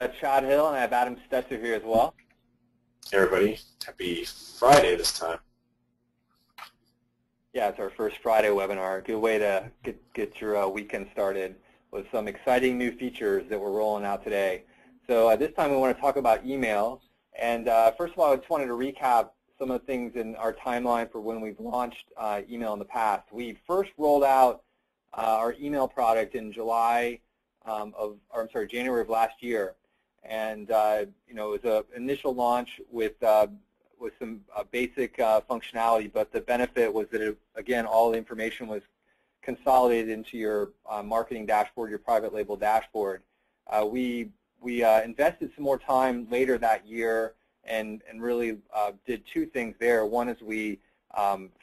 Chad Hill, and I have Adam Stetzer here as well. Hey everybody, happy Friday this time. Yeah, it's our first Friday webinar. Good way to get your weekend started with some exciting new features that we're rolling out today. So this time we want to talk about email. And first of all, I just wanted to recap some of the things in our timeline for when we've launched email in the past. We first rolled out our email product in January of last year. And it was an initial launch with some basic functionality, but the benefit was that, again, all the information was consolidated into your marketing dashboard, your private label dashboard. We invested some more time later that year and really did two things there. One is we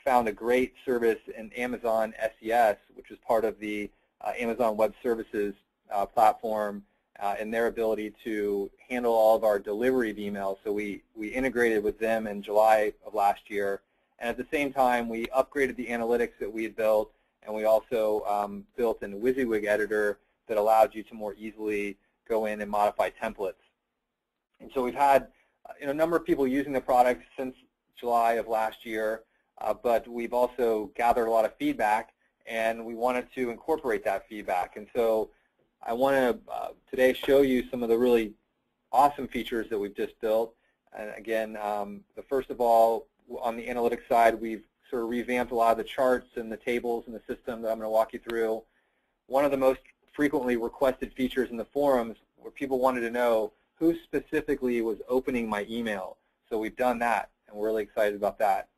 found a great service in Amazon SES, which is part of the Amazon Web Services platform, and their ability to handle all of our delivery of emails. So we integrated with them in July of last year. And at the same time, we upgraded the analytics that we had built, and we also built a WYSIWYG editor that allowed you to more easily go in and modify templates. And so we've had a number of people using the product since July of last year, but we've also gathered a lot of feedback, and we wanted to incorporate that feedback. And so I want to today show you some of the really awesome features that we've just built. And again, first of all, on the analytics side, we've sort of revamped a lot of the charts and the tables in the system that I'm going to walk you through. One of the most frequently requested features in the forums where people wanted to know who specifically was opening my email. So we've done that, and we're really excited about that.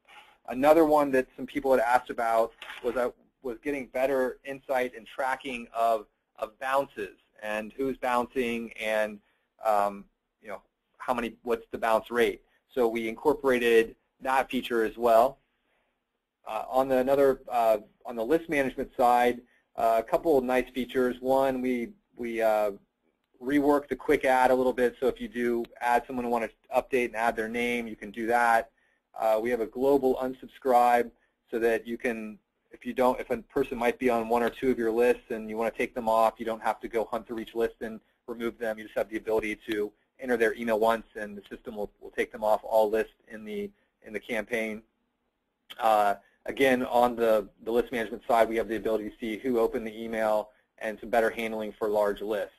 Another one that some people had asked about was getting better insight and tracking of bounces and who's bouncing and what's the bounce rate. So we incorporated that feature as well. On the list management side, a couple of nice features. One, we reworked the quick add a little bit. So if you do add someone who wants to update and add their name, you can do that. We have a global unsubscribe so that you can. If a person might be on one or two of your lists and you want to take them off, you don't have to go hunt through each list and remove them. You just have the ability to enter their email once, and the system will take them off all lists in the campaign. Again, on the list management side, we have the ability to see who opened the email and some better handling for large lists.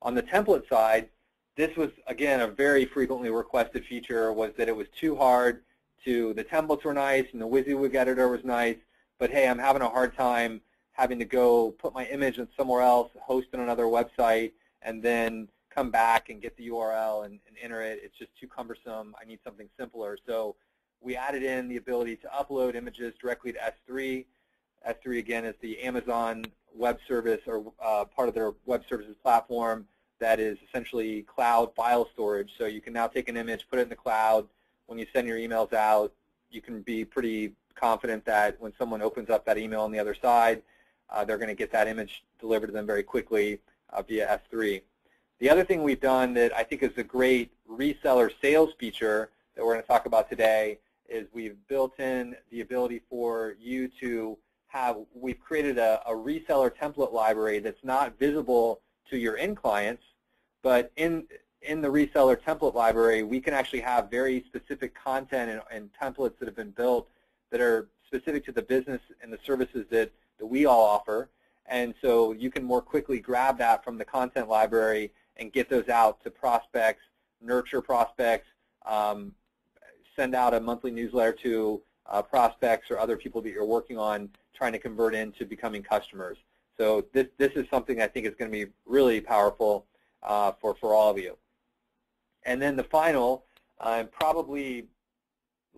On the template side, this was, again, a very frequently requested feature, was that it was too hard to, the templates were nice and the WYSIWYG editor was nice, but hey, I'm having a hard time having to go put my image in somewhere else, host on another website, and then come back and get the URL and enter it. It's just too cumbersome. I need something simpler. So we added in the ability to upload images directly to S3. S3, again, is the Amazon Web Service, or part of their web services platform that is essentially cloud file storage. So you can now take an image, put it in the cloud. When you send your emails out, you can be pretty confident that when someone opens up that email on the other side, they're going to get that image delivered to them very quickly via S3. The other thing we've done that I think is a great reseller sales feature that we're going to talk about today is we've built in the ability for you to have, we've created a reseller template library that's not visible to your end clients, but in the reseller template library, we can actually have very specific content and templates that have been built that are specific to the business and the services that we all offer. And so you can more quickly grab that from the content library and get those out to prospects, nurture prospects, send out a monthly newsletter to prospects or other people that you're working on trying to convert into becoming customers. So this is something I think is going to be really powerful for all of you. And then the final, probably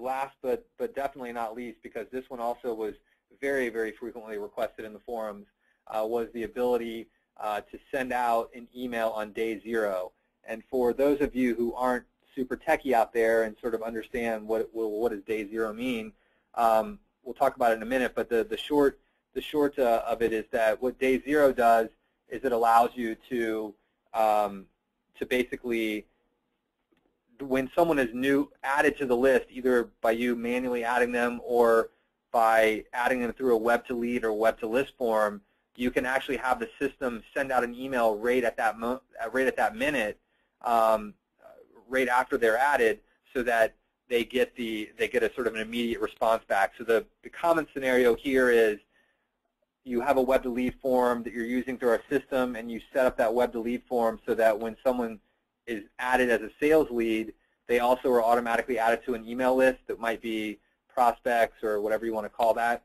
last but definitely not least, because this one also was very, very frequently requested in the forums, was the ability to send out an email on day 0. And for those of you who aren't super techie out there and sort of understand what does day 0 mean, we'll talk about it in a minute, but the short of it is that what day 0 does is it allows you to basically, when someone is added to the list, either by you manually adding them or by adding them through a web to lead or web to list form, you can actually have the system send out an email right at that minute, right after they're added, so that they get a sort of an immediate response back. So the common scenario here is you have a web to lead form that you're using through our system, and you set up that web to lead form so that when someone is added as a sales lead, they also are automatically added to an email list that might be prospects or whatever you want to call that.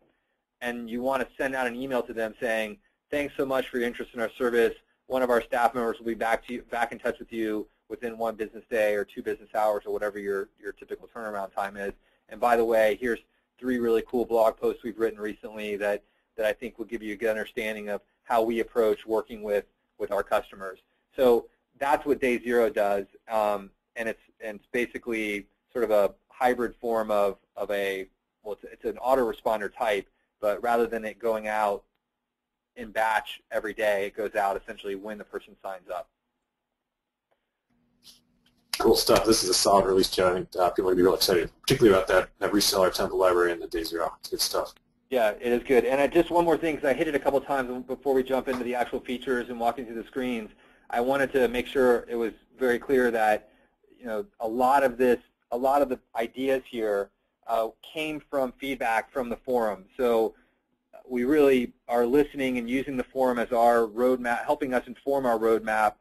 And you want to send out an email to them saying, thanks so much for your interest in our service. One of our staff members will be back in touch with you within 1 business day or 2 business hours or whatever your typical turnaround time is. And by the way, here's 3 really cool blog posts we've written recently that I think will give you a good understanding of how we approach working with our customers. So that's what Day Zero does, and it's basically sort of a hybrid form of a, well, it's an autoresponder type, but rather than it going out in batch every day, it goes out essentially when the person signs up. Cool stuff. This is a solid release, Joe. I think people will be real excited, particularly about that reseller template library and the Day Zero. It's good stuff. Yeah, it is good. And just one more thing, because I hit it a couple times before we jump into the actual features and walking through the screens. I wanted to make sure it was very clear that, you know, a lot of the ideas here came from feedback from the forum. So we really are listening and using the forum as our roadmap, helping us inform our roadmap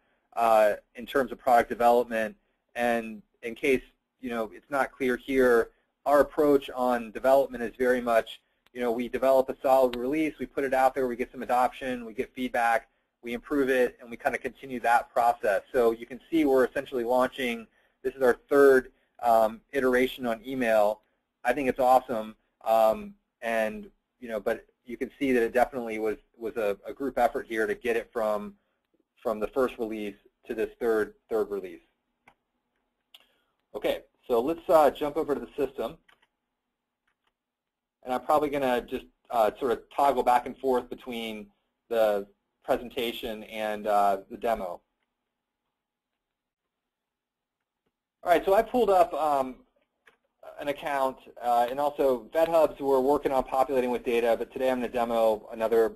in terms of product development. And in case, you know, it's not clear here, our approach on development is very much, you know, we develop a solid release, we put it out there, we get some adoption, we get feedback, we improve it, and we kind of continue that process. So you can see we're essentially launching, this is our 3rd iteration on email. I think it's awesome, and, you know, but you can see that it definitely was a group effort here to get it from the first release to this third release. Okay, so let's jump over to the system. And I'm probably going to just sort of toggle back and forth between the presentation and the demo. All right, so I pulled up an account, and also VetHubs we're working on populating with data, but today I'm going to demo another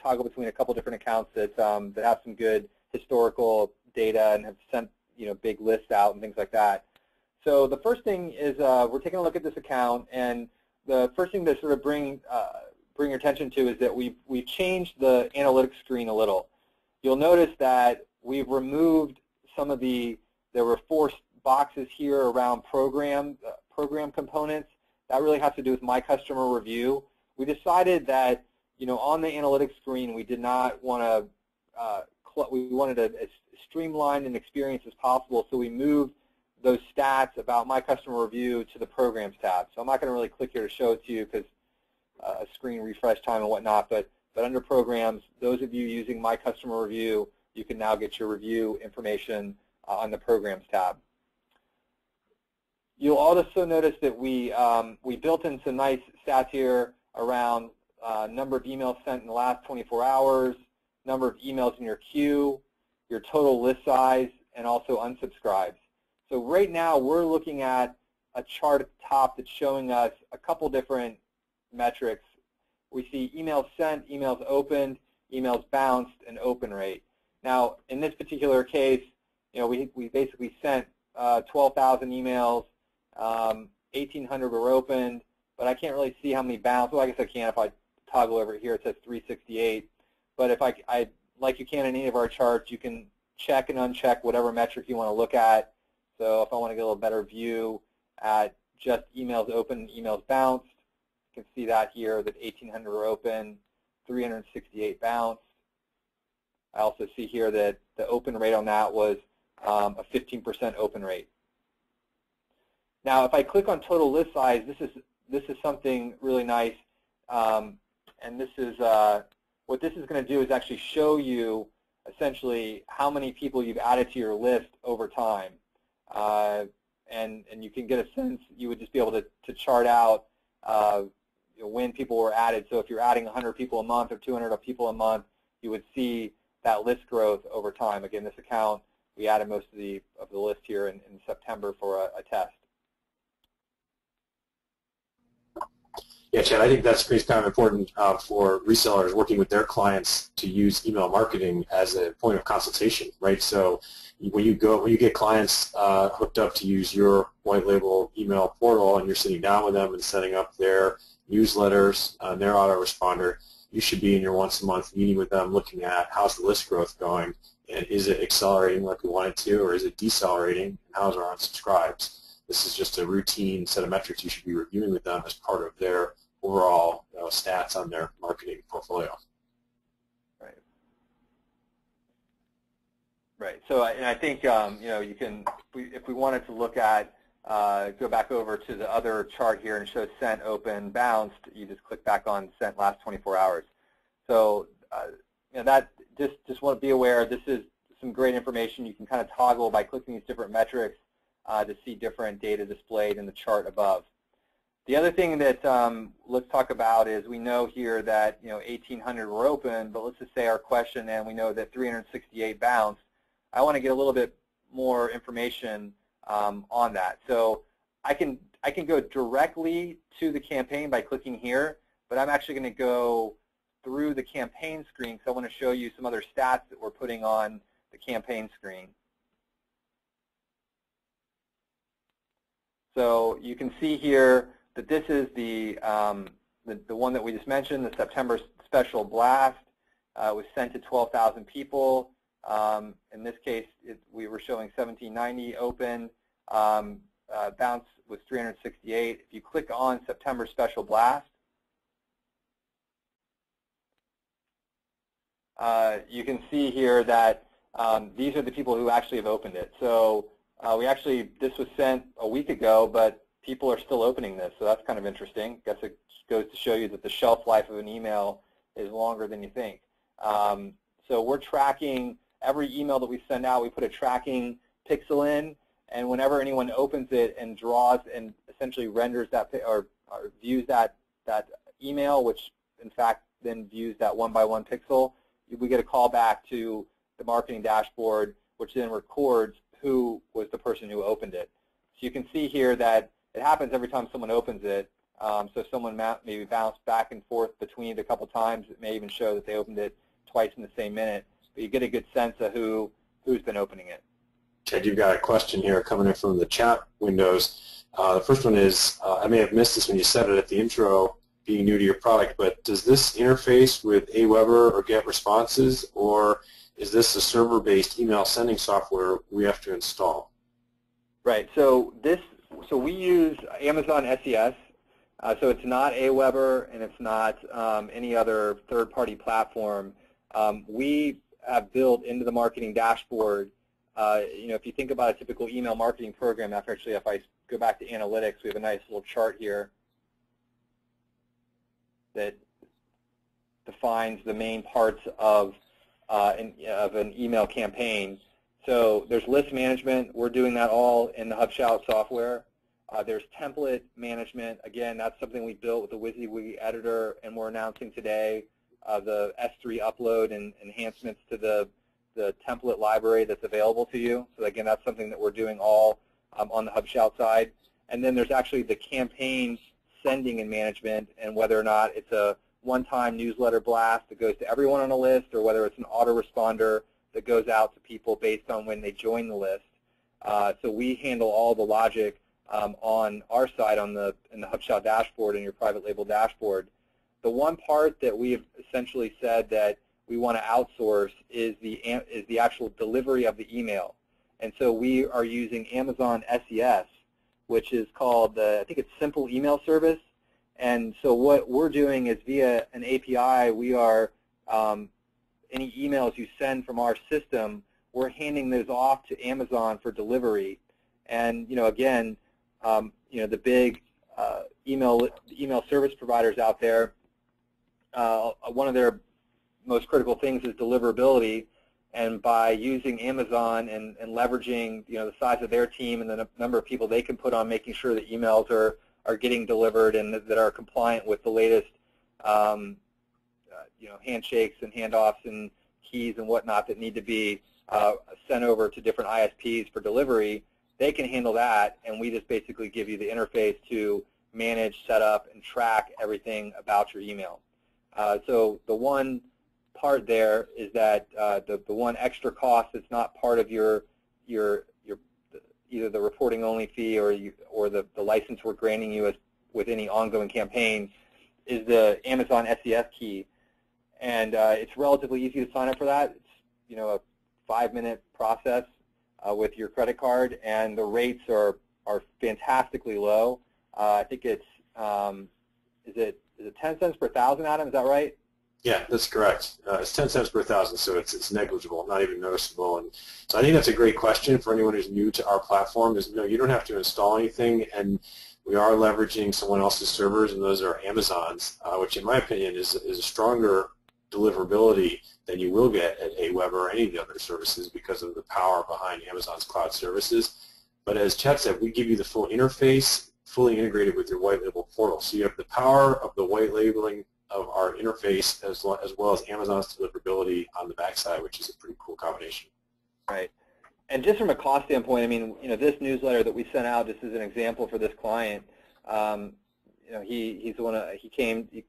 toggle between a couple different accounts that have some good historical data and have sent, you know, big lists out and things like that. So the first thing is we're taking a look at this account, and the first thing to sort of bring your attention to is that we've changed the analytics screen a little. You'll notice that we've removed some of there were 4 boxes here around program components. That really has to do with my customer review. We decided that, you know, on the analytics screen we did not want to, we wanted as streamlined an experience as possible, so we moved those stats about my customer review to the programs tab. So I'm not going to really click here to show it to you because a screen refresh time and whatnot, but under programs, those of you using my customer review, you can now get your review information on the programs tab. You'll also notice that we built in some nice stats here around number of emails sent in the last 24 hours, number of emails in your queue, your total list size, and also unsubscribes. So right now we're looking at a chart at the top that's showing us a couple different metrics. We see emails sent, emails opened, emails bounced, and open rate. Now in this particular case, you know, we basically sent 12,000 emails, 1,800 were opened, but I can't really see how many bounced. Well, I guess I can if I toggle over here. It says 368. But if I like you can in any of our charts, you can check and uncheck whatever metric you want to look at. So if I want to get a little better view at just emails open and emails bounced, you can see that here, that 1,800 were open, 368 bounced. I also see here that the open rate on that was a 15% open rate. Now, if I click on total list size, this is something really nice, and this is what this is going to do is actually show you essentially how many people you've added to your list over time, and you can get a sense. You would just be able to chart out when people were added. So if you're adding 100 people a month or 200 people a month, you would see that list growth over time. Again, this account, we added most of the list here in September for a test. Yeah, Chad, I think that's kind of important for resellers working with their clients to use email marketing as a point of consultation, right? So when you get clients hooked up to use your white label email portal and you're sitting down with them and setting up their newsletters and their autoresponder, you should be in your once a month meeting with them looking at how's the list growth going and is it accelerating like we want it to, or is it decelerating, and how's our unsubscribes? This is just a routine set of metrics you should be reviewing with them as part of their overall stats on their marketing portfolio. Right. Right. So, and I think you can, if we wanted to look at, go back over to the other chart here and show sent, open, bounced. You just click back on sent last 24 hours. So, that just want to be aware. This is some great information. You can kind of toggle by clicking these different metrics to see different data displayed in the chart above. The other thing that let's talk about is we know here that 1,800 were open, but let's just say our question and we know that 368 bounced. I want to get a little bit more information on that. So I can go directly to the campaign by clicking here, but I'm actually going to go through the campaign screen because I want to show you some other stats that we're putting on the campaign screen. So you can see here that this is the one that we just mentioned, the September special blast. Was sent to 12,000 people. In this case, we were showing 1,790 open. Bounce was 368. If you click on September special blast, you can see here that these are the people who actually have opened it. So this was sent a week ago, but people are still opening this, so that's kind of interesting. I guess it goes to show you that the shelf life of an email is longer than you think. So we're tracking every email that we send out. We put a tracking pixel in, and whenever anyone opens it and draws and essentially renders that or views that email, which in fact then views that one-by-one pixel, we get a call back to the marketing dashboard, which then records who was the person who opened it. So you can see here that it happens every time someone opens it. So if someone maybe bounced back and forth between it a couple times, it may even show that they opened it twice in the same minute. But you get a good sense of who's been opening it. Ted, you've got a question here coming in from the chat windows. The first one is, I may have missed this when you said it at the intro, being new to your product, but does this interface with Aweber or Get Responses, or is this a server-based email sending software we have to install? Right. So we use Amazon SES. So it's not Aweber and it's not any other third-party platform. We have built into the marketing dashboard. If you think about a typical email marketing program, actually, if I go back to analytics, we have a nice little chart here that defines the main parts of an email campaign. So there's list management. We're doing that all in the HubShout software. There's template management. Again, that's something we built with the WYSIWYG editor, and we're announcing today the S3 upload and enhancements to the template library that's available to you. So again, that's something that we're doing all on the HubShout side. And then there's actually the campaign sending and management, and whether or not it's a one-time newsletter blast that goes to everyone on a list, or whether it's an autoresponder that goes out to people based on when they join the list. So we handle all the logic on our side in the HubShout dashboard and your private label dashboard. The one part that we have essentially said that we want to outsource is the actual delivery of the email. And so we are using Amazon SES, which is called, I think it's Simple Email Service. And so what we're doing is via an API, we are, any emails you send from our system, we're handing those off to Amazon for delivery. And, again, the big email service providers out there, one of their most critical things is deliverability. And by using Amazon and leveraging, the size of their team and the number of people they can put on making sure that emails are getting delivered and that are compliant with the latest, handshakes and handoffs and keys and whatnot that need to be sent over to different ISPs for delivery, they can handle that, and we just basically give you the interface to manage, set up, and track everything about your email. So the one part there is that the one extra cost that's not part of your either the reporting only fee or the license we're granting you with any ongoing campaign is the Amazon SES key, and it's relatively easy to sign up for that. It's a 5-minute process with your credit card, and the rates are fantastically low. I think it's is it 10 cents per thousand, Adam? Is that right? Yeah, that's correct. It's 10 cents per thousand, so it's negligible, not even noticeable. And so I think that's a great question for anyone who's new to our platform. Is no, you don't have to install anything, and we are leveraging someone else's servers, and those are Amazon's, which in my opinion is a stronger deliverability than you will get at Aweber or any of the other services because of the power behind Amazon's cloud services. But as Chet said, we give you the full interface, fully integrated with your white label portal. So you have the power of the white labeling of our interface as well as Amazon's deliverability on the backside, which is a pretty cool combination. Right. And just from a cost standpoint, I mean, this newsletter that we sent out, just as an example for this client, he's the one.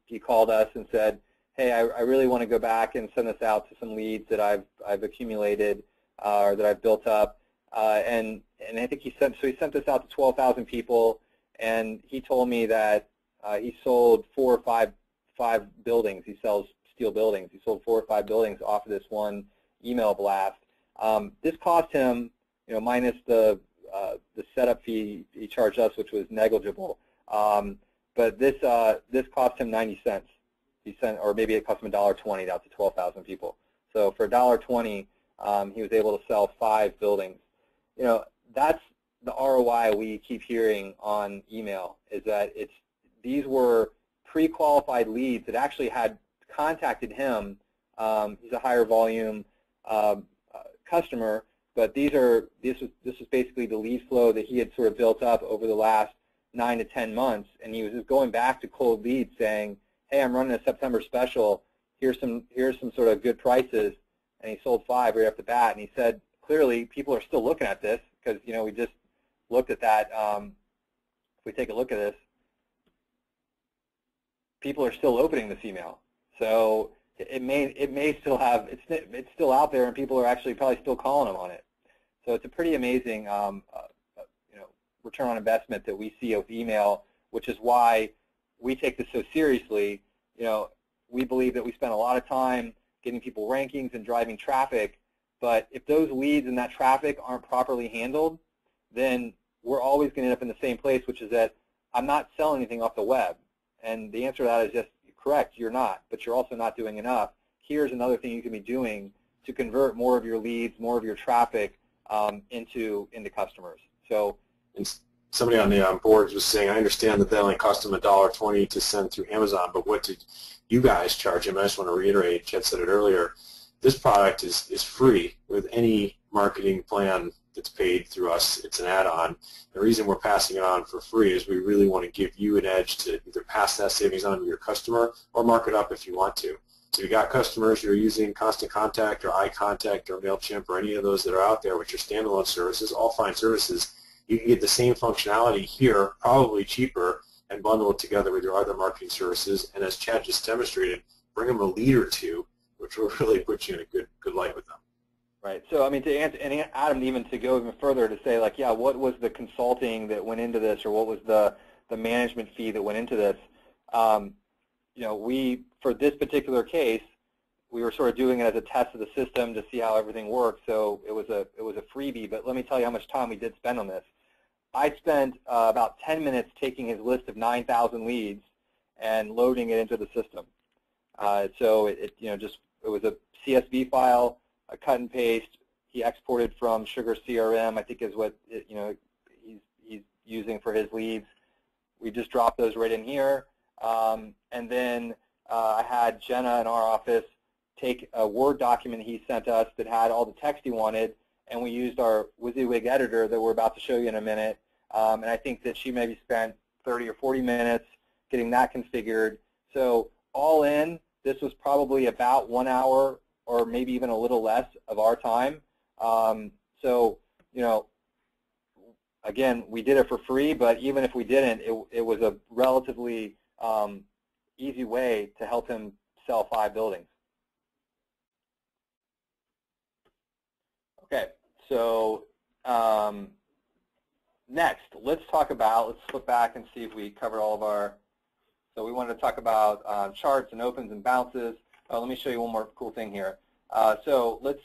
He called us and said, "Hey, I really want to go back and send this out to some leads that I've accumulated or that I've built up." And I think he sent this out to 12,000 people, and he told me that he sold 4 or 5 buildings. He sells steel buildings. He sold 4 or 5 buildings off of this one email blast. This cost him, minus the setup fee he charged us, which was negligible. But this cost him 90 cents. He sent, or maybe it cost him $1.20 out to 12,000 people. So for $1.20, he was able to sell 5 buildings. That's the ROI we keep hearing on email, is that these were pre-qualified leads that actually had contacted him. He's a higher volume customer, but this was basically the lead flow that he had sort of built up over the last 9 to 10 months, and he was just going back to cold leads saying, "Hey, I'm running a September special. Here's some sort of good prices," and he sold 5 right off the bat. And he said, clearly, people are still looking at this because we just looked at that. If we take a look at this, people are still opening this email. So it may still have it's still out there, and people are actually probably still calling them on it. So it's a pretty amazing return on investment that we see of email, which is why we take this so seriously. We believe that we spend a lot of time getting people rankings and driving traffic, but if those leads and that traffic aren't properly handled, then we're always going to end up in the same place, which is that I'm not selling anything off the web. And the answer to that is just correct, you're not, but you're also not doing enough. Here's another thing you can be doing to convert more of your leads, more of your traffic into customers. So, and somebody on the board was saying, I understand that only cost them $1.20 to send through Amazon, but what did you guys charge him? I just want to reiterate, Chet said it earlier, this product is free with any marketing plan that's paid through us. It's an add-on. The reason we're passing it on for free is we really want to give you an edge to either pass that savings on to your customer or mark it up if you want to. So you got customers who are using Constant Contact or iContact or MailChimp or any of those that are out there, which are standalone services, all fine services. You can get the same functionality here, probably cheaper, and bundle it together with your other marketing services. And as Chad just demonstrated, bring them a lead or two, which will really put you in a good light with them. Right. So, I mean, to answer, and Adam, even to go even further to say, like, yeah, what was the consulting that went into this, or what was the management fee that went into this? For this particular case, we were sort of doing it as a test of the system to see how everything worked. So it was a freebie. But let me tell you how much time we did spend on this. I spent about 10 minutes taking his list of 9,000 leads and loading it into the system. So it was a CSV file, a cut and paste. He exported from Sugar CRM, I think is what he's using for his leads. We just dropped those right in here, and then I had Jenna in our office take a Word document he sent us that had all the text he wanted, and we used our WYSIWYG editor that we're about to show you in a minute. And I think that she maybe spent 30 or 40 minutes getting that configured. So all in, this was probably about 1 hour or maybe even a little less of our time. So, again, we did it for free, but even if we didn't, it was a relatively easy way to help him sell 5 buildings. Okay, so next, let's flip back and see if we covered all of our, so we wanted to talk about charts and opens and bounces. Let me show you one more cool thing here. So let's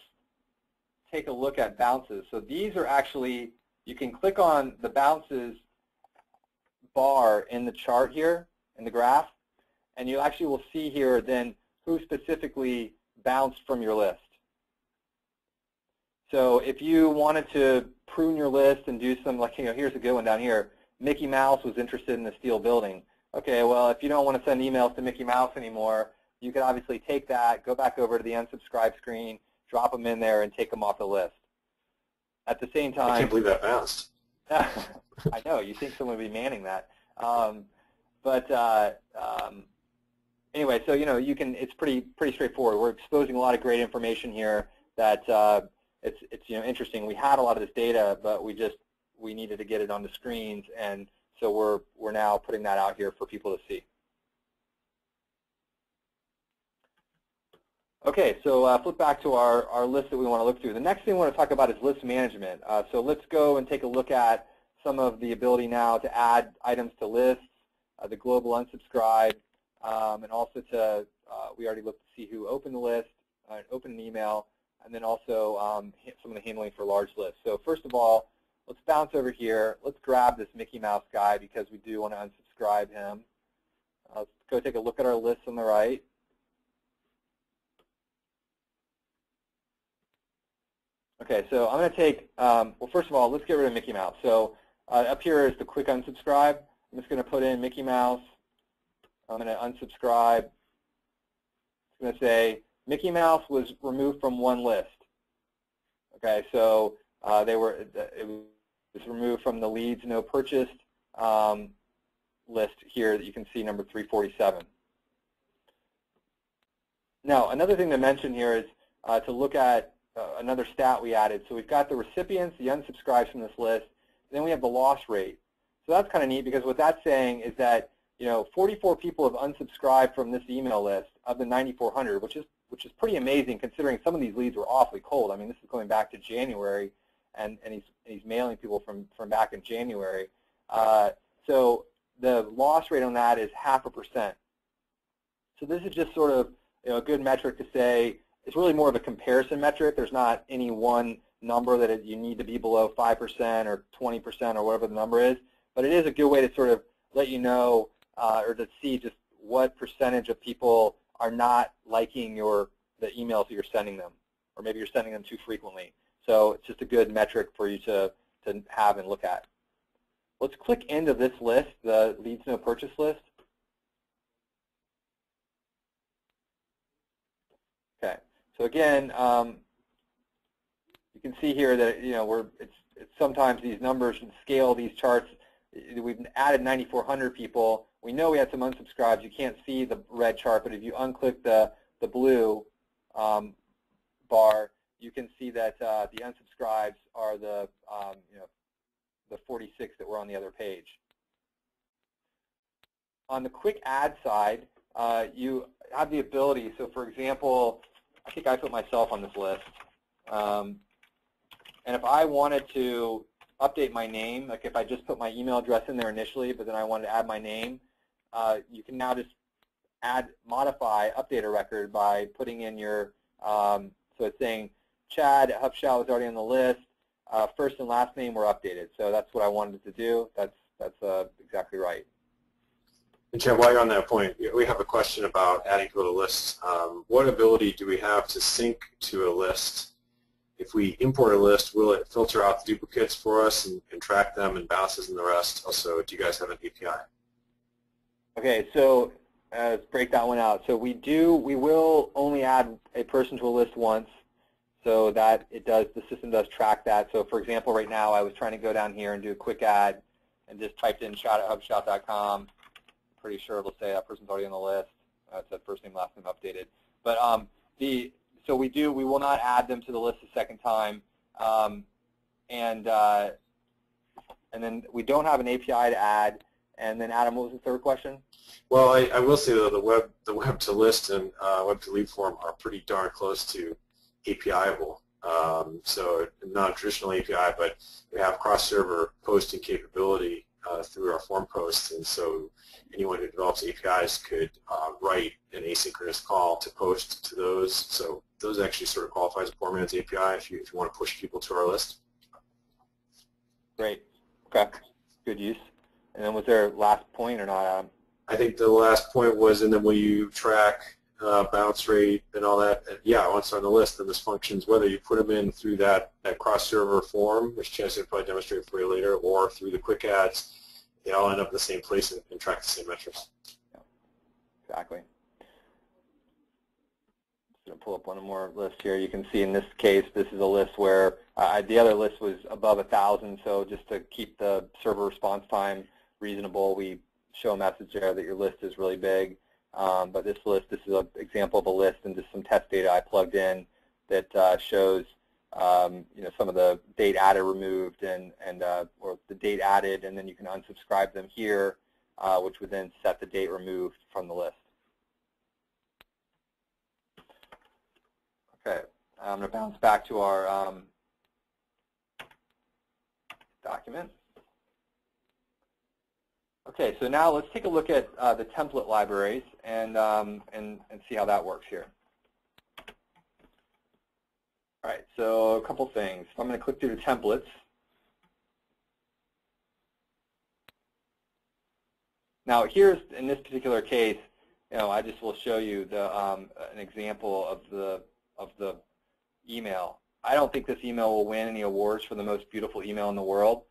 take a look at bounces. So these are actually, you can click on the bounces bar in the chart here, in the graph, and you actually will see here then who specifically bounced from your list. So if you wanted to prune your list and do some, like, here's a good one down here. Mickey Mouse was interested in the steel building. Okay, well, if you don't want to send emails to Mickey Mouse anymore, you could obviously take that, go back over to the unsubscribe screen, drop them in there, and take them off the list. At the same time, I can't believe that bounced. I know, you think someone would be manning that. Anyway, so you can. It's pretty straightforward. We're exposing a lot of great information here that it's interesting. We had a lot of this data, but we needed to get it on the screens, and so we're now putting that out here for people to see. Okay, so flip back to our list that we want to look through. The next thing we want to talk about is list management. So let's go and take a look at some of the ability now to add items to lists, the global unsubscribe, and also we already looked to see who opened the list, opened an email, and then also some of the handling for large lists. So first of all, let's bounce over here. Let's grab this Mickey Mouse guy because we do want to unsubscribe him. Let's go take a look at our list on the right. Okay, so I'm going to take, well, first of all, let's get rid of Mickey Mouse. So up here is the quick unsubscribe. I'm just going to put in Mickey Mouse. I'm going to unsubscribe. It's going to say Mickey Mouse was removed from one list. Okay, so it was removed from the leads no purchased list here that you can see, number 347. Now, another thing to mention here is to look at another stat we added. So we've got the recipients, the unsubscribes from this list, then we have the loss rate. So that's kind of neat because what that's saying is that 44 people have unsubscribed from this email list of the 9,400, which is pretty amazing considering some of these leads were awfully cold. I mean, this is going back to January, and he's mailing people from back in January. So the loss rate on that is 0.5%. So this is just sort of a good metric to say. It's really more of a comparison metric. There's not any one number that you need to be below 5% or 20% or whatever the number is, but it is a good way to sort of let you know or to see just what percentage of people are not liking the emails that you're sending them, or maybe you're sending them too frequently. So it's just a good metric for you to have and look at. Let's click into this list, the leads no purchase list. Okay. So again, you can see here that it's sometimes these numbers and scale these charts. We've added 9,400 people. We know we had some unsubscribes. You can't see the red chart, but if you unclick the blue bar, you can see that the unsubscribes are the 46 that were on the other page. On the quick add side, you have the ability. So for example, I think I put myself on this list. And if I wanted to update my name, like if I just put my email address in there initially, but then I wanted to add my name, you can now just modify, update a record by putting in your, so it's saying Chad at HubShout was already on the list. First and last name were updated. So that's what I wanted to do. That's exactly right. And Chad, while you're on that point, we have a question about adding to a list. What ability do we have to sync to a list? If we import a list, will it filter out the duplicates for us and track them and bounces and the rest? Also, do you guys have an API? Okay, so let's break that one out. So we will only add a person to a list once, so that the system does track that. So for example, right now I was trying to go down here and do a quick add and just typed in chat@hubshout.com. Pretty sure it'll say that person's already on the list. It said first name, last name updated. But so we will not add them to the list a second time. And and then we don't have an API to add. And then Adam, what was the third question? Well, I will say though the web to list and web to lead form are pretty darn close to API-able. So not a traditional API, but we have cross-server posting capability through our form posts, and so anyone who develops APIs could write an asynchronous call to post to those. So those actually sort of qualify as a poor man's API if you want to push people to our list. Great. Okay. Good use. And then was there a last point or not, Adam? I think the last point was, and then will you track bounce rate and all that? Yeah, once on the list, then this functions, whether you put them in through that cross-server form, which Chance will probably demonstrate for you later, or through the quick ads, they all end up in the same place and track the same metrics. Yeah, exactly. Just going to pull up one more list here. You can see in this case, this is a list where the other list was above 1,000, so just to keep the server response time reasonable, we show a message there that your list is really big. But this is an example of a list and just some test data I plugged in that shows some of the date added, removed, or the date added, and then you can unsubscribe them here, which would then set the date removed from the list. Okay, I'm going to bounce back to our document. Okay, so now let's take a look at the template libraries and see how that works here. All right, so a couple things. I'm going to click through the templates. Now, here's in this particular case, I just will show you the an example of the email. I don't think this email will win any awards for the most beautiful email in the world.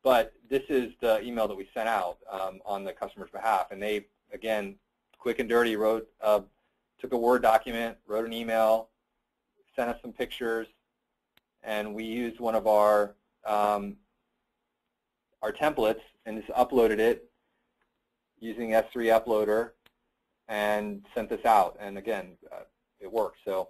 But this is the email that we sent out on the customer's behalf. And they, again, quick and dirty, took a Word document, wrote an email, sent us some pictures, and we used one of our templates and just uploaded it using S3 Uploader and sent this out. And again, it works. So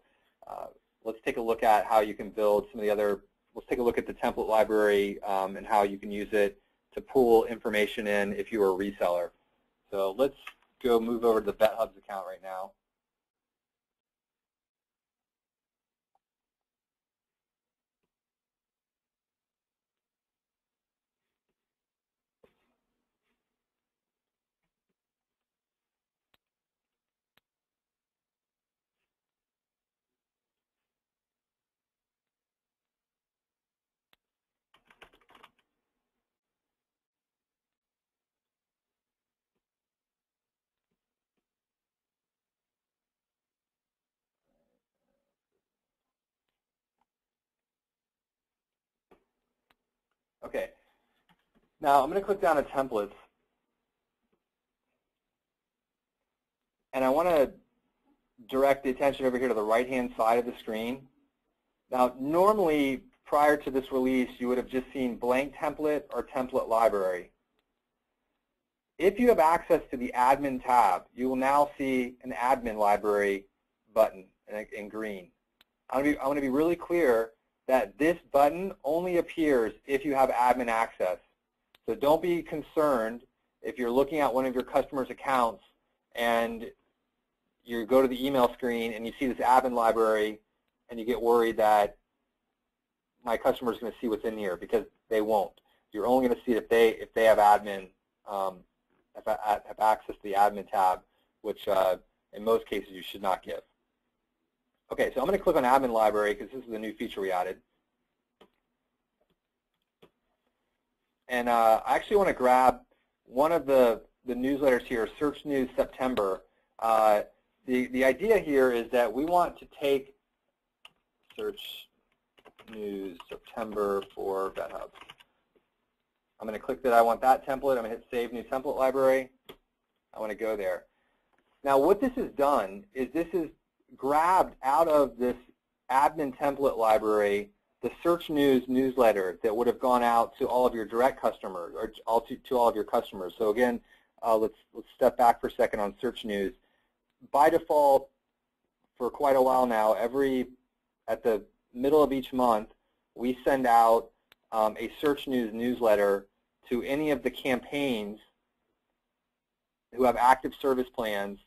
let's take a look at how you can build some of the other. Let's take a look at the template library and how you can use it to pull information in if you are a reseller. So let's go move over to the BetHubs account right now. Okay. Now I'm going to click down to templates, and I want to direct the attention over here to the right-hand side of the screen. Now, normally, prior to this release, you would have just seen blank template or template library. If you have access to the admin tab, you will now see an admin library button in green. I want to be really clear that this button only appears if you have admin access. So don't be concerned if you're looking at one of your customers' accounts and you go to the email screen and you see this admin library and you get worried that my customer is going to see what's in here, because they won't. You're only going to see it if they have admin, have access to the admin tab, which in most cases you should not give. Okay, so I'm going to click on admin library because this is a new feature we added. And I actually want to grab one of the newsletters here, Search News September. The idea here is that we want to take Search News September for BetHubs. I'm going to click that I want that template. I'm going to hit Save New Template Library. I want to go there. Now what this has done is this is grabbed out of this admin template library the Search News newsletter that would have gone out to all of your direct customers, or to all of your customers. So again, let's step back for a second on Search News. By default, for quite a while now, at the middle of each month, we send out a search news newsletter to any of the campaigns who have active service plans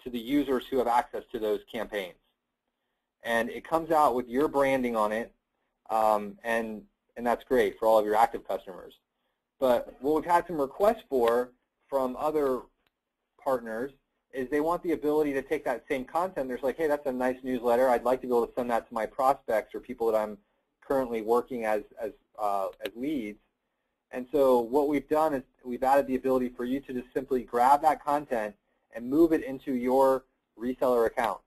to the users who have access to those campaigns. And it comes out with your branding on it, and that's great for all of your active customers. But what we've had some requests for from other partners is they want the ability to take that same content. They're like, hey, that's a nice newsletter. I'd like to be able to send that to my prospects or people that I'm currently working as leads. And so what we've done is we've added the ability for you to just simply grab that content and move it into your reseller account.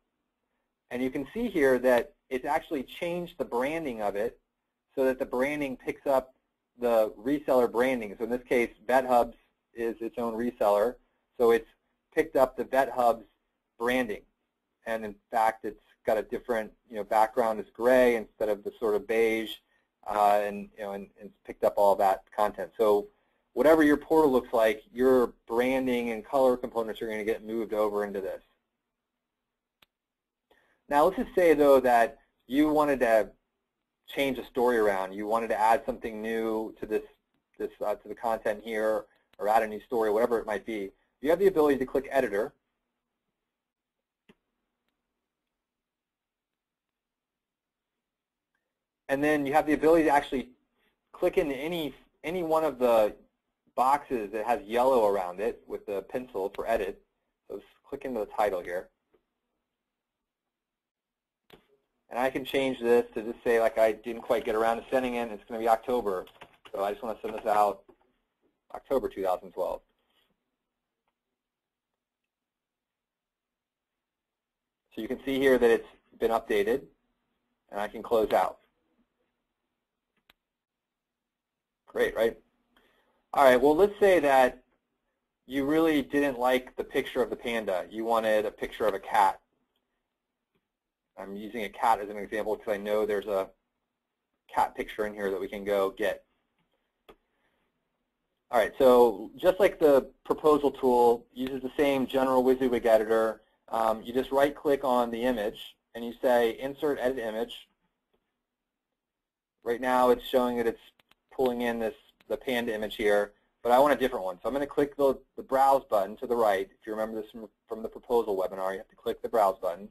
And you can see here that it's actually changed the branding of it so that the branding picks up the reseller branding. So in this case, VetHubs is its own reseller. So it's picked up the VetHubs branding. And in fact, it's got a different background is gray instead of the sort of beige, and it's picked up all that content. So whatever your portal looks like, your branding and color components are going to get moved over into this. Now let's just say though that you wanted to change a story around. You wanted to add something new to to the content here, or add a new story, whatever it might be. You have the ability to click Editor. And then you have the ability to actually click into any one of the boxes that has yellow around it with the pencil for edit. So let's click into the title here. And I can change this to just say like I didn't quite get around to sending it, and it's going to be October. So I just want to send this out October 2012. So you can see here that it's been updated, and I can close out. Great, right? All right, well, let's say that you really didn't like the picture of the panda. You wanted a picture of a cat. I'm using a cat as an example because I know there's a cat picture in here that we can go get. All right, so just like the proposal tool uses the same general WYSIWYG editor, you just right-click on the image and you say Insert Edit Image. Right now it's showing that it's pulling in the panda image here, but I want a different one. So I'm going to click the Browse button to the right. If you remember this from the proposal webinar, you have to click the Browse button.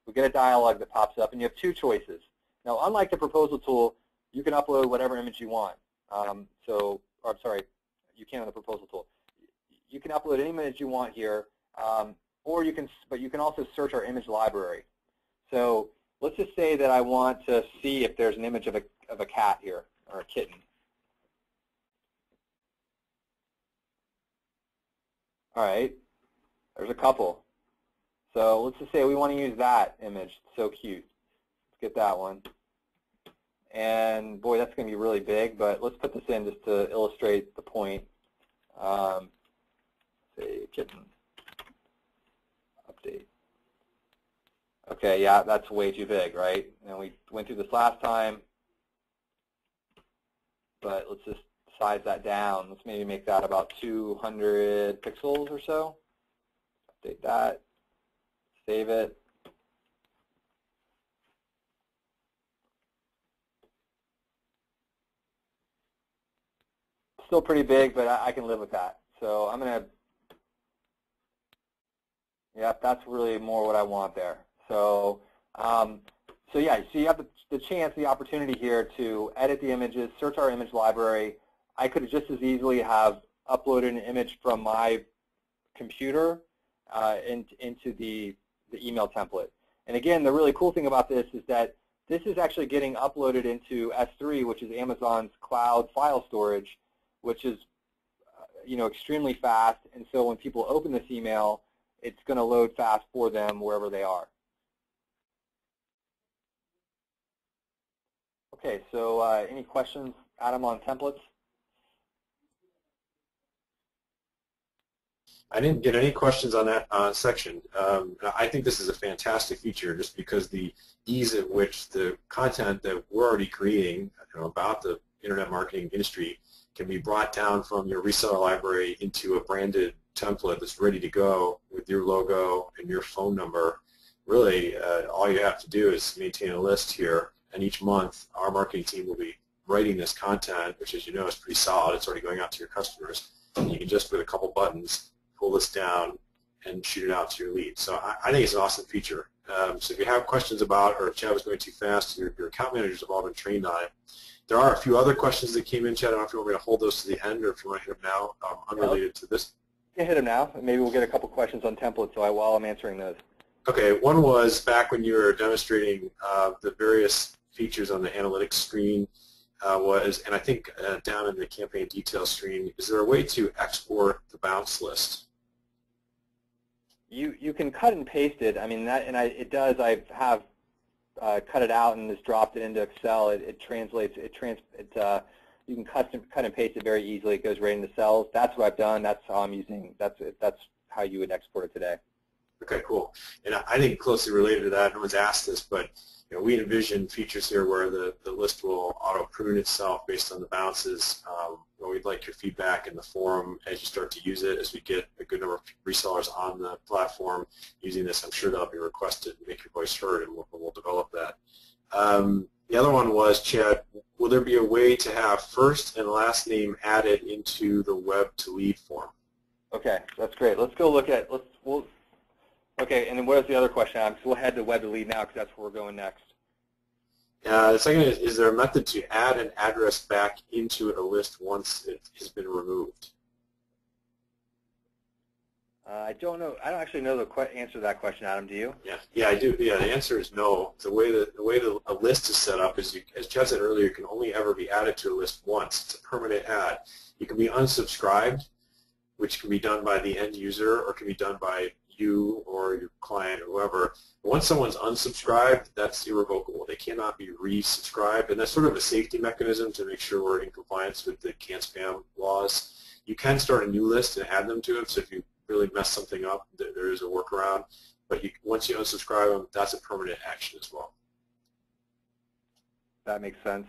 We get a dialog that pops up, and you have two choices. Now, unlike the proposal tool, you can upload whatever image you want. I'm sorry, you can on the proposal tool. You can upload any image you want here, but you can also search our image library. So let's just say that I want to see if there's an image of a cat here, or a kitten. All right, there's a couple. So let's just say we want to use that image. It's so cute. Let's get that one. And boy, that's going to be really big, but let's put this in just to illustrate the point. Say kitten update. Okay, yeah, that's way too big, right? And we went through this last time, but let's just size that down. Let's maybe make that about 200 pixels or so. Update that. Save it. Still pretty big, but I can live with that. So I'm going to, yeah, that's really more what I want there. So, yeah, so you have the chance, the opportunity here to edit the images, search our image library. I could just as easily have uploaded an image from my computer into the email template. And again, the really cool thing about this is that this is actually getting uploaded into S3, which is Amazon's cloud file storage, which is extremely fast. And so when people open this email, it's going to load fast for them wherever they are. Okay, so any questions, Adam, on templates? I didn't get any questions on that section. I think this is a fantastic feature just because the ease at which the content that we're already creating about the internet marketing industry can be brought down from your reseller library into a branded template that's ready to go with your logo and your phone number. Really, all you have to do is maintain a list here, and each month our marketing team will be writing this content, which as you know is pretty solid, it's already going out to your customers, you can just with a couple buttons pull this down and shoot it out to your lead. So I think it's an awesome feature. So if you have questions about, or if chat was going too fast, your account managers have all been trained on it. There are a few other questions that came in, Chad. I don't know if you want me to hold those to the end or if you want to hit them now, unrelated to this. Yeah, hit them now. Maybe we'll get a couple questions on templates while I'm answering those. Okay, one was back when you were demonstrating the various features on the analytics screen and I think down in the campaign details screen, is there a way to export the bounce list? You can cut and paste it. I mean, it does. I have cut it out and just dropped it into Excel. It translates. You can cut and paste it very easily. It goes right into cells. That's what I've done. That's how I'm using. That's how you would export it today. Okay, cool. And I think closely related to that, no one's asked this, but we envision features here where the list will auto-prune itself based on the bounces. We'd like your feedback in the forum as you start to use it. As we get a good number of resellers on the platform using this, I'm sure that'll be requested and make your voice heard, and we'll develop that. The other one was, Chad, will there be a way to have first and last name added into the web to lead form? Okay, that's great. Let's go look at, okay, and then what is the other question, Adam? So we'll head to web to lead now because that's where we're going next. The second is there a method to add an address back into a list once it has been removed? I don't know. I don't actually know the answer to that question, Adam. Do you? Yeah, I do. Yeah, the answer is no. The way a list is set up is, as Chad said earlier, it can only ever be added to a list once. It's a permanent add. You can be unsubscribed, which can be done by the end user or can be done by you or your client or whoever. Once someone's unsubscribed, that's irrevocable. They cannot be resubscribed, and that's sort of a safety mechanism to make sure we're in compliance with the CAN-SPAM laws. You can start a new list and add them to it, so if you really mess something up, there is a workaround. But once you unsubscribe them, that's a permanent action as well. That makes sense.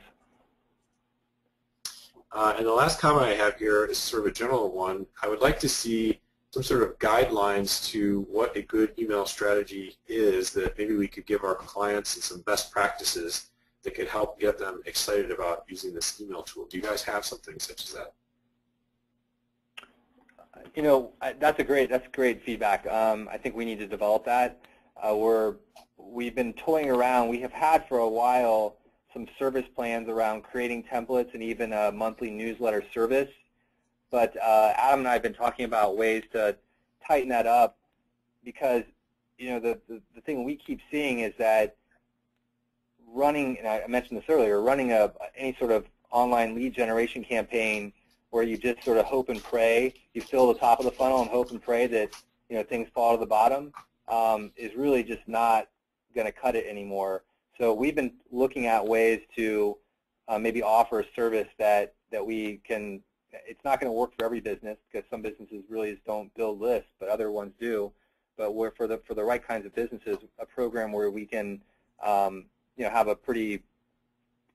And the last comment I have here is sort of a general one. I would like to see some sort of guidelines to what a good email strategy is that maybe we could give our clients and some best practices that could help get them excited about using this email tool. Do you guys have something such as that? That's great feedback. I think we need to develop that. We've been toying around. We have had for a while some service plans around creating templates and even a monthly newsletter service. But Adam and I have been talking about ways to tighten that up because, the thing we keep seeing is that running, and I mentioned this earlier, running any sort of online lead generation campaign where you just sort of hope and pray, you fill the top of the funnel and hope and pray that things fall to the bottom, is really just not going to cut it anymore. So we've been looking at ways to maybe offer a service that we can. It's not going to work for every business because some businesses really just don't build lists, but other ones do. But for the right kinds of businesses, a program where we can have a pretty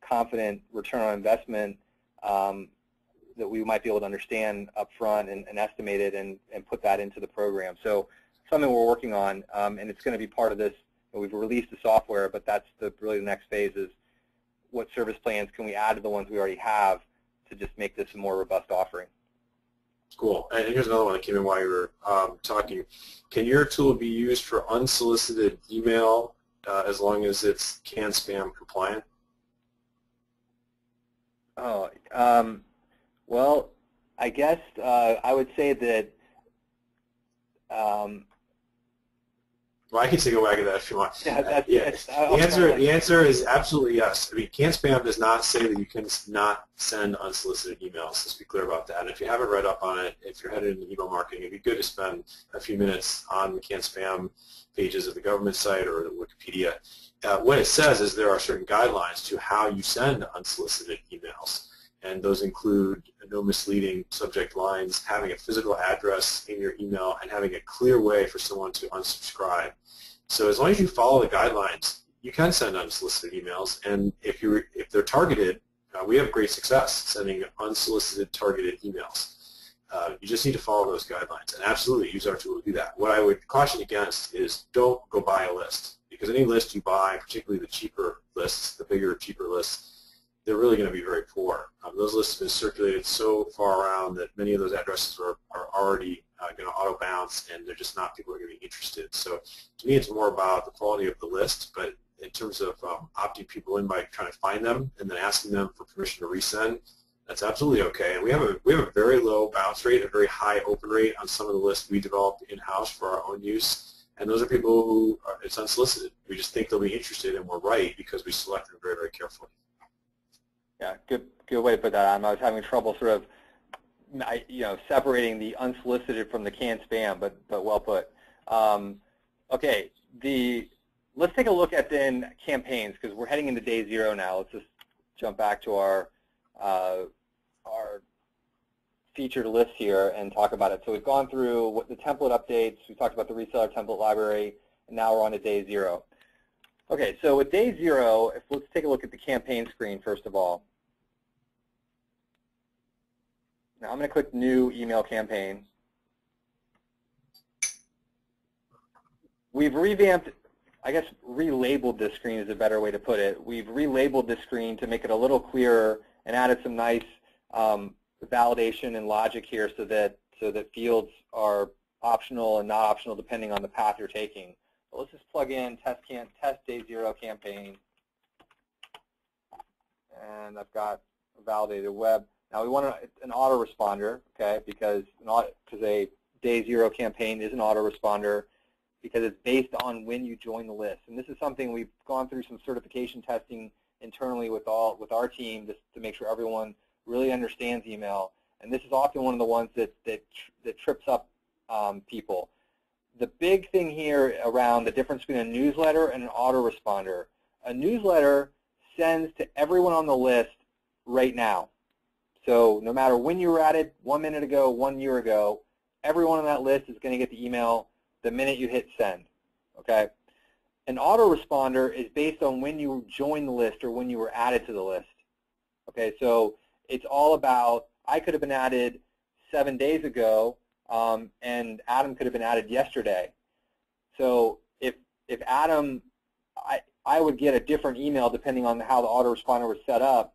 confident return on investment that we might be able to understand up front and estimate it and put that into the program. So something we're working on, and it's going to be part of this. We've released the software, but that's really the next phase is what service plans can we add to the ones we already have to just make this a more robust offering. Cool. And here's another one that came in while you were talking. Can your tool be used for unsolicited email as long as it's CAN-SPAM compliant? Oh, well, I guess I would say that well, I can take a whack at that if you want. Yeah, the answer is absolutely yes. I mean, CAN-SPAM does not say that you can not send unsolicited emails. Let's be clear about that. And if you haven't read up on it, if you're headed into email marketing, it'd be good to spend a few minutes on the CAN-SPAM pages of the government site or the Wikipedia. What it says is there are certain guidelines to how you send unsolicited emails. And those include no misleading subject lines, having a physical address in your email, and having a clear way for someone to unsubscribe. So as long as you follow the guidelines, you can send unsolicited emails. And if they're targeted, we have great success sending unsolicited targeted emails. You just need to follow those guidelines, and absolutely use our tool to do that. What I would caution against is don't go buy a list, because any list you buy, particularly the cheaper lists, the bigger, cheaper lists, they're really going to be very poor. Those lists have been circulated so far around that many of those addresses are already going to auto bounce, and they're just not people who are going to be interested. So to me, it's more about the quality of the list, but in terms of opting people in by trying to find them and then asking them for permission to resend, that's absolutely okay. And we have a very low bounce rate, a very high open rate on some of the lists we developed in-house for our own use. And those are people who it's unsolicited. We just think they'll be interested, and we're right because we select them very, very carefully. Yeah, good way to put that on. I was having trouble sort of, separating the unsolicited from the canned spam, but well put. Okay, let's take a look at then campaigns, because we're heading into day 0 now. Let's just jump back to our featured list here and talk about it. So we've gone through what the template updates. We talked about the reseller template library, and now we're on to day 0. Okay, so with day 0, let's take a look at the campaign screen first of all. Now I'm going to click New Email Campaign. We've revamped, I guess relabeled this screen is a better way to put it. We've relabeled this screen to make it a little clearer and added some nice validation and logic here so that fields are optional and not optional depending on the path you're taking. So let's just plug in test day 0 campaign, and I've got a validated web. Now we want an autoresponder, okay, because a day 0 campaign is an autoresponder because it's based on when you join the list. And this is something we've gone through some certification testing internally with our team just to make sure everyone really understands email. And this is often one of the ones that trips up people. The big thing here around the difference between a newsletter and an autoresponder. A newsletter sends to everyone on the list right now. So no matter when you were added, 1 minute ago, 1 year ago, everyone on that list is going to get the email the minute you hit send. Okay? An autoresponder is based on when you joined the list or when you were added to the list. Okay, so it's all about, I could have been added 7 days ago, and Adam could have been added yesterday. So if Adam, I would get a different email depending on how the autoresponder was set up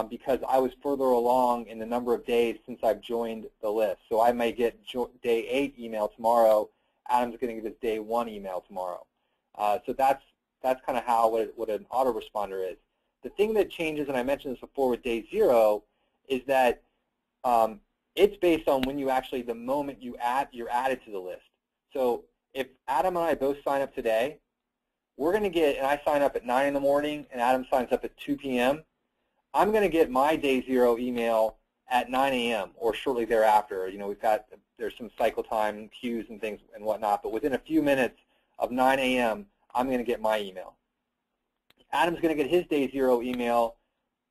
because I was further along in the number of days since I've joined the list. So I may get day 8 email tomorrow. Adam's going to get his day 1 email tomorrow. So that's kind of how what an autoresponder is. The thing that changes, and I mentioned this before with day 0, is that it's based on when you actually, the moment you're added to the list. So if Adam and I both sign up today, we're going to get, and I sign up at 9 in the morning and Adam signs up at 2 p.m., I'm going to get my day 0 email at 9 a.m. or shortly thereafter. You know, there's some cycle time queues and things and whatnot, but within a few minutes of 9 a.m., I'm going to get my email. Adam's going to get his day 0 email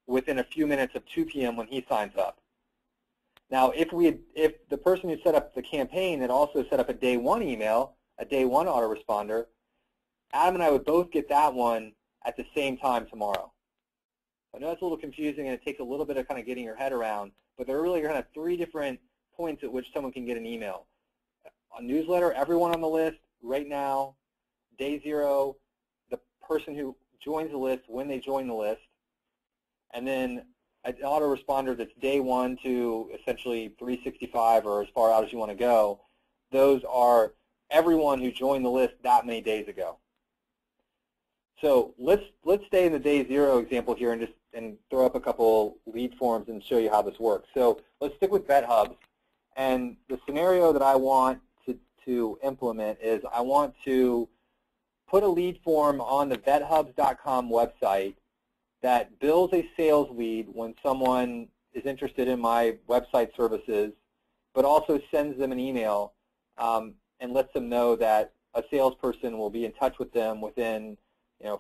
within a few minutes of 2 p.m. when he signs up. Now, if the person who set up the campaign had also set up a day 1 email, a day 1 autoresponder, Adam and I would both get that one at the same time tomorrow. I know it's a little confusing and it takes a little bit of kind of getting your head around, but there are really kind of 3 different points at which someone can get an email. A newsletter, everyone on the list right now, day 0, the person who joins the list when they join the list, and then an autoresponder that's day 1 to essentially 365 or as far out as you want to go. Those are everyone who joined the list that many days ago. So let's stay in the day 0 example here and throw up a couple lead forms and show you how this works. So let's stick with Vet Hubs, and the scenario that I want to implement is I want to put a lead form on the vethubs.com website that bills a sales lead when someone is interested in my website services, but also sends them an email and lets them know that a salesperson will be in touch with them within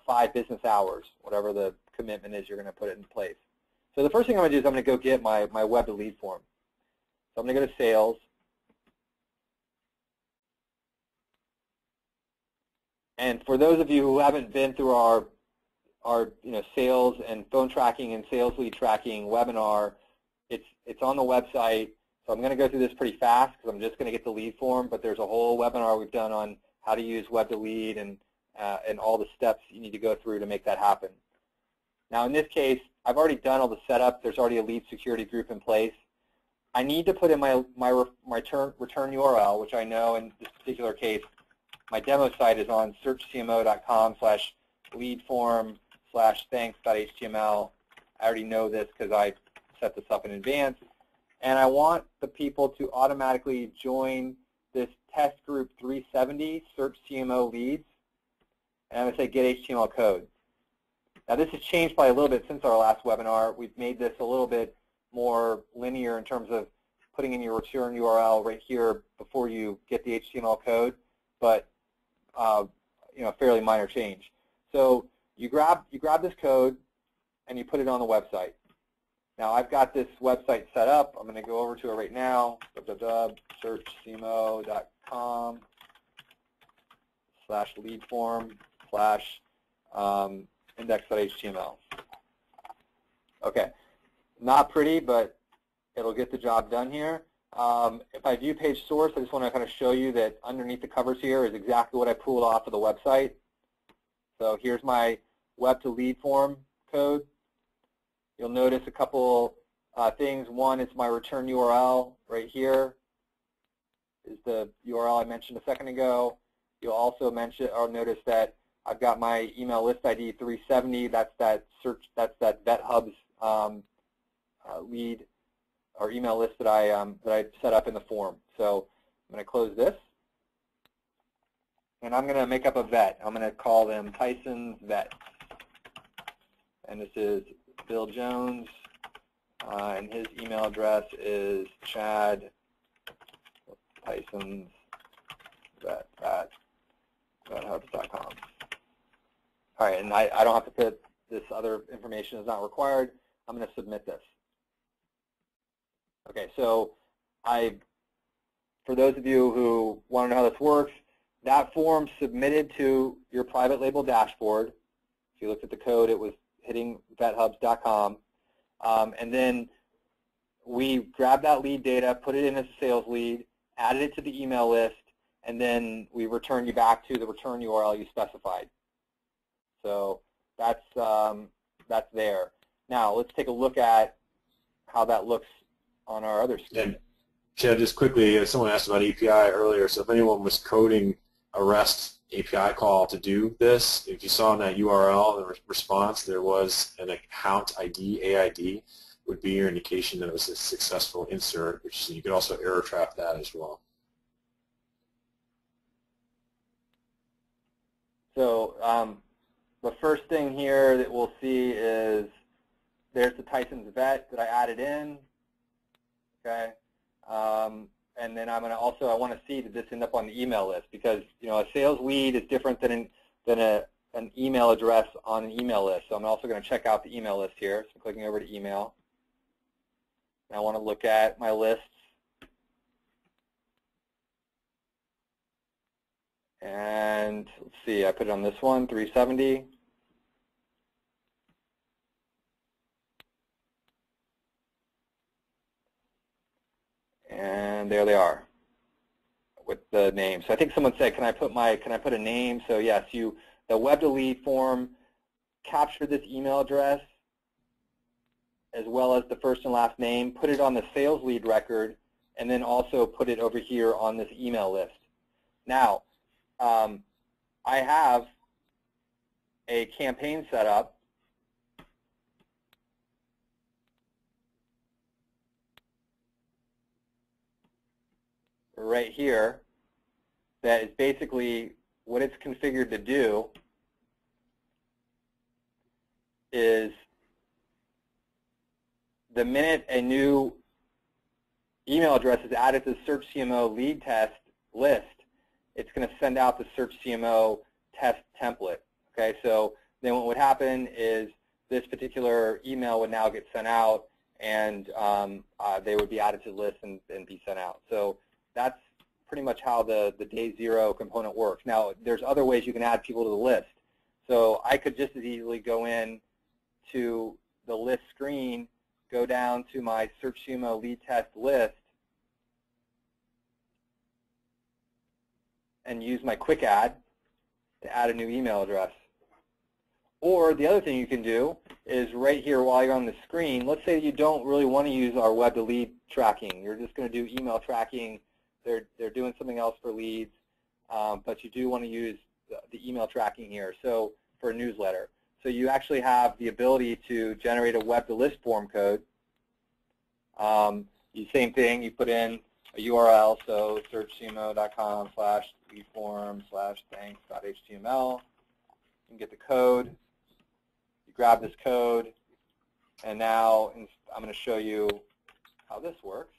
5 business hours, whatever the commitment is you're going to put it in place. So the first thing I'm going to do is I'm going to go get my web to lead form. So I'm going to go to sales. And for those of you who haven't been through our sales and phone tracking and sales lead tracking webinar, it's on the website. So I'm going to go through this pretty fast because I'm just going to get the lead form, but there's a whole webinar we've done on how to use web to lead and all the steps you need to go through to make that happen. Now in this case, I've already done all the setup. There's already a lead security group in place. I need to put in my return URL, which I know in this particular case, my demo site is on searchcmo.com/leadform/thanks.html. I already know this because I set this up in advance. And I want the people to automatically join this test group 370, Search CMO Leads. And I'm going to say get HTML code. Now this has changed by a little bit since our last webinar. We've made this a little bit more linear in terms of putting in your return URL right here before you get the HTML code, but fairly minor change. So you grab this code and you put it on the website. Now I've got this website set up. I'm going to go over to it right now. searchcmo.com/leadform/index.html. Okay, not pretty, but it'll get the job done here. If I view page source, I just want to kind of show you that underneath the covers here is exactly what I pulled off of the website. So here's my web to lead form code. You'll notice a couple things. One is my return URL right here is the URL I mentioned a second ago. You'll also notice that I've got my email list ID 370. That's that VetHub's lead or email list that I set up in the form. So I'm going to close this, and I'm going to make up a vet. I'm going to call them Tyson's Vet, and this is Bill Jones, and his email address is Chad Tyson's Vet at vethubs.com. All right, and I don't have to put this other information is not required. I'm going to submit this. Okay, so for those of you who want to know how this works, that form submitted to your private label dashboard. If you looked at the code, it was hitting vethubs.com. And then we grabbed that lead data, put it in as a sales lead, added it to the email list, and then we returned you back to the return URL you specified. So that's there. Now let's take a look at how that looks on our other screen. And Chad, just quickly, someone asked about API earlier, so if anyone was coding a REST API call to do this, if you saw in that URL in the response there was an account ID, AID, would be your indication that it was a successful insert, which you could also error trap that as well. So the first thing here that we'll see is there's the Tyson's Vet that I added in. Okay, and then I want to see that this end up on the email list, because a sales lead is different than an email address on an email list. So I'm also going to check out the email list here. So I'm clicking over to email. And I want to look at my lists. And let's see, I put it on this one, 370. And there they are with the name. So I think someone said, can I put a name? So yes, the web to lead form captured this email address as well as the first and last name, put it on the sales lead record, and then also put it over here on this email list. Now, I have a campaign set up right here that is basically what it's configured to do is the minute a new email address is added to the Search CMO lead test list, it's going to send out the Search CMO test template. Okay, so then what would happen is this particular email would now get sent out, and they would be added to the list and be sent out. So that's pretty much how the day zero component works. Now, there's other ways you can add people to the list. So I could just as easily go in to the list screen, go down to my Search CMO lead test list, and use my quick add to add a new email address. Or the other thing you can do is right here while you're on the screen, let's say you don't really want to use our web to lead tracking. You're just going to do email tracking. They're doing something else for leads, but you do want to use the email tracking here. So for a newsletter. So you actually have the ability to generate a web to list form code. Same thing, you put in a URL, so searchcmo.com/leadform/thanks.html. You can get the code. You grab this code, and now I'm going to show you how this works.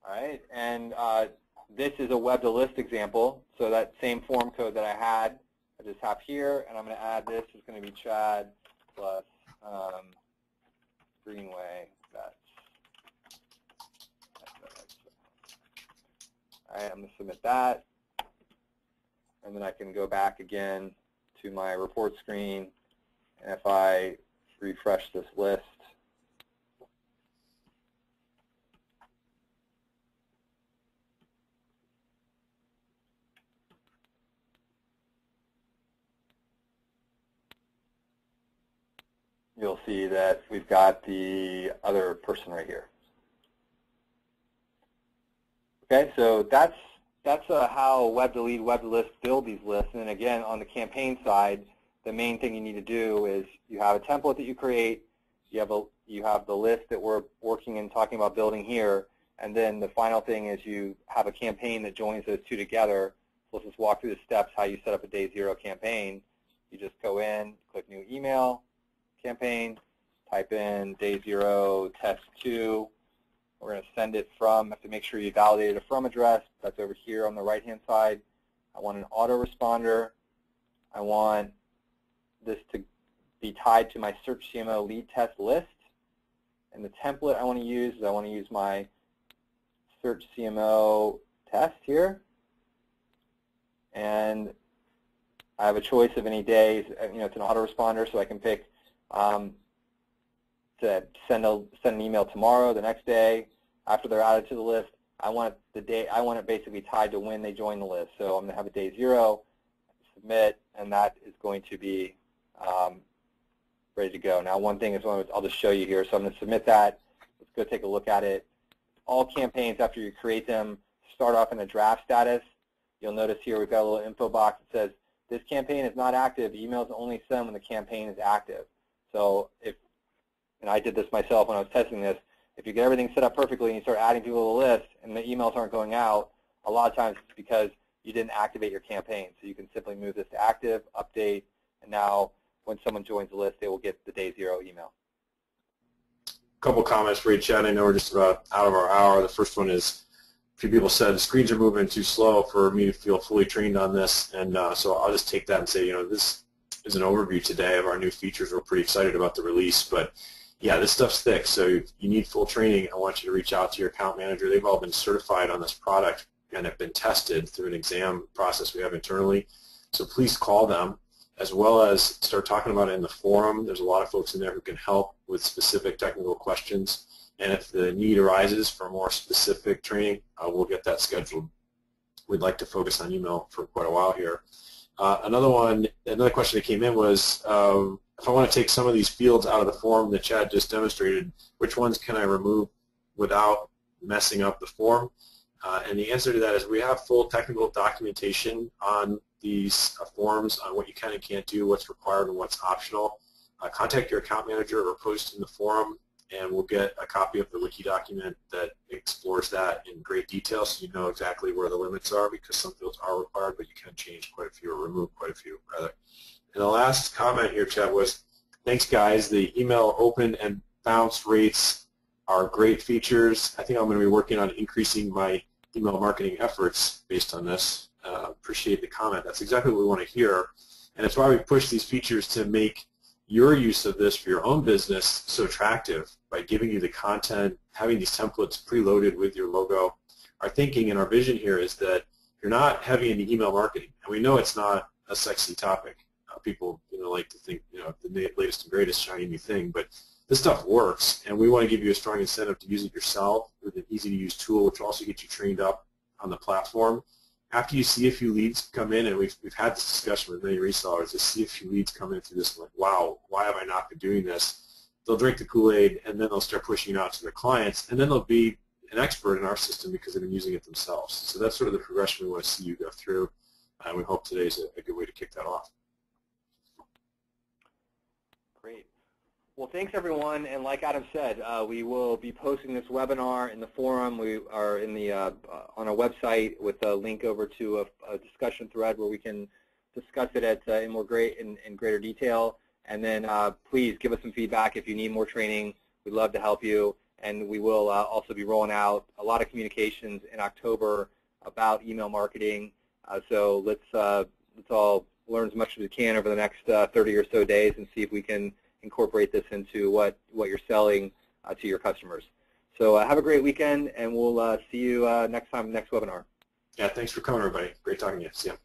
All right, and this is a web to list example. So that same form code that I had, I just have here, and I'm going to add this. It's going to be Chad plus Greenway. All right, I'm going to submit that, and then I can go back again to my report screen, and if I refresh this list, you'll see that we've got the other person right here. Okay, so that's how web to lead, web to list build these lists. And again, on the campaign side, the main thing you need to do is you have a template that you create, you have the list that we're working and talking about building here, and then the final thing is you have a campaign that joins those two together. So let's just walk through the steps how you set up a day zero campaign. You just go in, click new email campaign, type in day zero test 2. We're going to send it from, have to make sure you validate a from address. That's over here on the right-hand side. I want an autoresponder. I want this to be tied to my Search CMO lead test list. And the template I want to use is I want to use my Search CMO test here. And I have a choice of any days. You know, it's an autoresponder, so I can pick to send an email tomorrow, the next day, after they're added to the list. I want it basically tied to when they join the list. So I'm going to have a day 0, submit, and that is going to be ready to go. Now, one thing is I'll just show you here. So I'm going to submit that. Let's go take a look at it. All campaigns, after you create them, start off in a draft status. You'll notice here we've got a little info box that says, this campaign is not active. Emails only send when the campaign is active. So and I did this myself when I was testing this, if you get everything set up perfectly and you start adding people to the list and the emails aren't going out, a lot of times it's because you didn't activate your campaign. So you can simply move this to active, update, and now when someone joins the list, they will get the day 0 email. A couple comments for you, Chad. I know we're just about out of our hour. The first one is, a few people said the screens are moving too slow for me to feel fully trained on this, and so I'll just take that and say, you know, this is an overview today of our new features. We're pretty excited about the release, but yeah, this stuff's thick, so if you need full training, I want you to reach out to your account manager. They've all been certified on this product and have been tested through an exam process we have internally, so please call them, as well as start talking about it in the forum. There's a lot of folks in there who can help with specific technical questions. And if the need arises for more specific training, we'll get that scheduled. We'd like to focus on email for quite a while here. Another question that came in was, if I want to take some of these fields out of the form that Chad just demonstrated, which ones can I remove without messing up the form? And the answer to that is we have full technical documentation on these forms on what you can and can't do, what's required and what's optional. Contact your account manager or post in the forum, and we'll get a copy of the wiki document that explores that in great detail so you know exactly where the limits are, because some fields are required, but you can change quite a few or remove quite a few, rather. And the last comment here, Chad, was, thanks, guys. The email open and bounce rates are great features. I think I'm going to be working on increasing my email marketing efforts based on this. Appreciate the comment. That's exactly what we want to hear, and it's why we push these features to make your use of this for your own business so attractive by giving you the content, having these templates preloaded with your logo. Our thinking and our vision here is that you're not heavy into email marketing, and we know it's not a sexy topic. People like to think, the latest and greatest shiny new thing, but this stuff works, and we want to give you a strong incentive to use it yourself with an easy-to-use tool, which will also get you trained up on the platform. After you see a few leads come in, and we've had this discussion with many resellers, to see a few leads come in through this, like, wow, why have I not been doing this? They'll drink the Kool-Aid, and then they'll start pushing it out to their clients, and then they'll be an expert in our system because they've been using it themselves. So that's sort of the progression we want to see you go through, and we hope today's a good way to kick that off. Great. Well, thanks, everyone. And like Adam said, we will be posting this webinar in the forum. We are in the on our website with a link over to a discussion thread where we can discuss it in greater detail. And then please give us some feedback if you need more training. We'd love to help you. And we will also be rolling out a lot of communications in October about email marketing. So let's all learn as much as we can over the next 30 or so days and see if we can incorporate this into what you're selling to your customers. So have a great weekend, and we'll see you next webinar. Yeah, thanks for coming, everybody. Great talking to you. See ya.